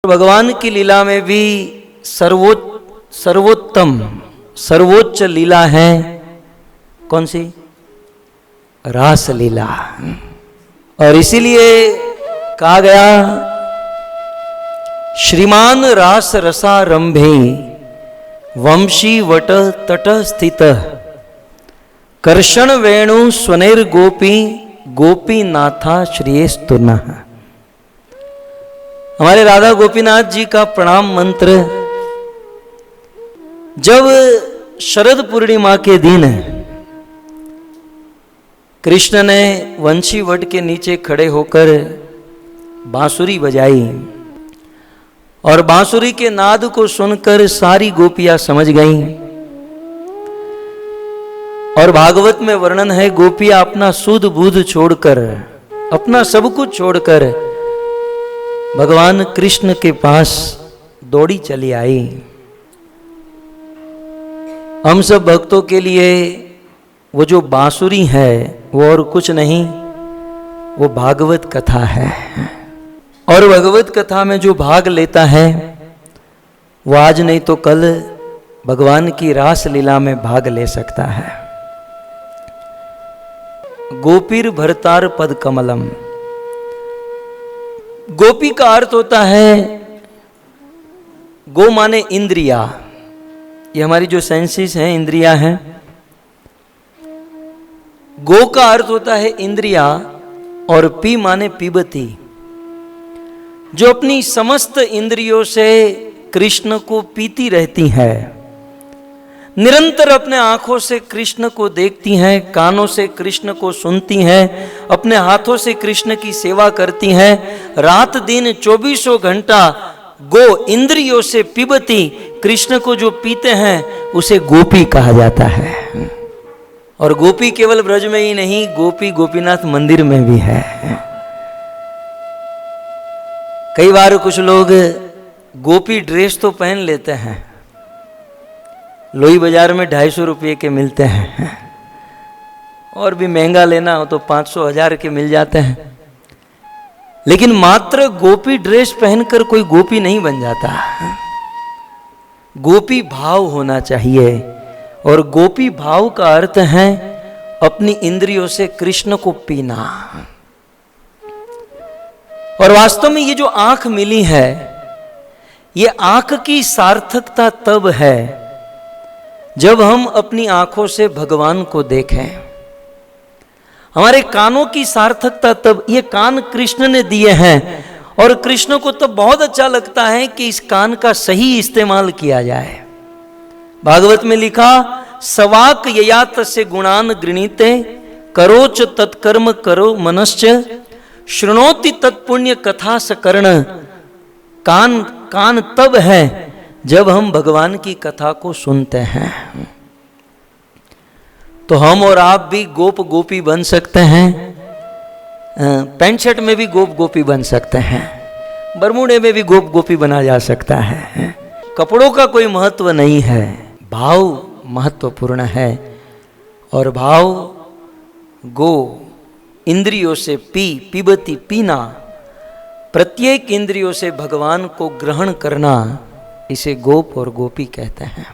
भगवान की लीला में भी सर्वोत्तम सर्वोच्च लीला है कौन सी? रास लीला। और इसीलिए कहा गया श्रीमान रास रसारंभे वंशी वट तट स्थित कर्षण वेणु स्वनेर गोपी गोपी नाथा श्रेयस्तुनः। हमारे राधा गोपीनाथ जी का प्रणाम मंत्र जब शरद पूर्णिमा के दिन कृष्ण ने वंशी वट के नीचे खड़े होकर बांसुरी बजाई और बांसुरी के नाद को सुनकर सारी गोपियां समझ गईं। और भागवत में वर्णन है गोपियां अपना सूद बूद छोड़कर अपना सब कुछ छोड़कर भगवान कृष्ण के पास दौड़ी चली आई। हम सब भक्तों के लिए वो जो बांसुरी है वो और कुछ नहीं, वो भागवत कथा है। और भगवत कथा में जो भाग लेता है वो आज नहीं तो कल भगवान की रास लीला में भाग ले सकता है। गोपीर भरतार पद कमलम। गोपी का अर्थ होता है गो माने इंद्रिया, ये हमारी जो सेंसेस हैं इंद्रिया हैं। गो का अर्थ होता है इंद्रिया और पी माने पीबती, जो अपनी समस्त इंद्रियों से कृष्ण को पीती रहती है, निरंतर अपने आंखों से कृष्ण को देखती हैं, कानों से कृष्ण को सुनती हैं, अपने हाथों से कृष्ण की सेवा करती हैं। रात दिन 24 घंटा गो इंद्रियों से पीबती कृष्ण को जो पीते हैं उसे गोपी कहा जाता है। और गोपी केवल ब्रज में ही नहीं, गोपी गोपीनाथ मंदिर में भी है। कई बार कुछ लोग गोपी ड्रेस तो पहन लेते हैं, लोई बाजार में 250 रुपये के मिलते हैं, और भी महंगा लेना हो तो 500 1000 के मिल जाते हैं। लेकिन मात्र गोपी ड्रेस पहनकर कोई गोपी नहीं बन जाता। गोपी भाव होना चाहिए, और गोपी भाव का अर्थ है अपनी इंद्रियों से कृष्ण को पीना। और वास्तव में ये जो आंख मिली है, ये आंख की सार्थकता तब है जब हम अपनी आंखों से भगवान को देखें। हमारे कानों की सार्थकता तब, ये कान कृष्ण ने दिए हैं और कृष्ण को तो बहुत अच्छा लगता है कि इस कान का सही इस्तेमाल किया जाए। भागवत में लिखा सवाक यया तस्य गुणान गृणीते करोच तत्कर्म करो मनश्च शृणोति तत्पुण्य कथा सकर्ण। कान तब है जब हम भगवान की कथा को सुनते हैं। तो हम और आप भी गोप गोपी बन सकते हैं, पैंट शर्ट में भी गोप गोपी बन सकते हैं, बरमूडे में भी गोप गोपी बना जा सकता है। कपड़ों का कोई महत्व नहीं है, भाव महत्वपूर्ण है। और भाव गो इंद्रियों से पीबती पीना, प्रत्येक इंद्रियों से भगवान को ग्रहण करना, इसे गोप और गोपी कहते हैं।